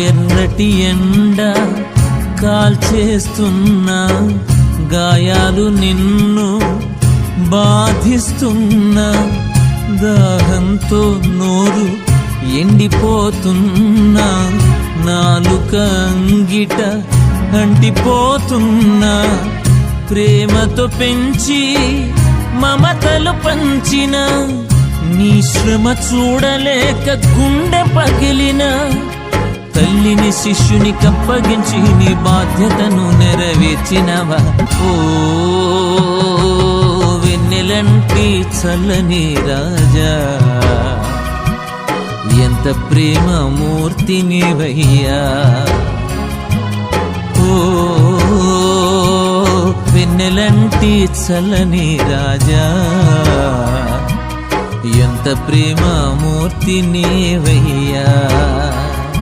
ఎర్రటి ఎండ కాల్చేస్తున్నా, గాయాలు నిన్ను బాధిస్తున్నా, దాహంతో నోరు ఎండిపోతున్నా, నాలుక అంగిట అంటిపోతున్నా, ప్రేమతో పెంచి మమతలు పంచిన నీ శ్రమ చూడలేక గుండె పగిలిన, తల్లిని శిష్యుని కప్పగించి నీ బాధ్యతను నెరవేర్చినవా. ఓ వెన్నెలంటి చల్లని రాజా, ఎంత ప్రేమ మూర్తి నీవయ్యా. ఓ వెన్నెలంటి చల్లని రాజా, ఎంత ప్రేమ మూర్తి నీవయ్యా.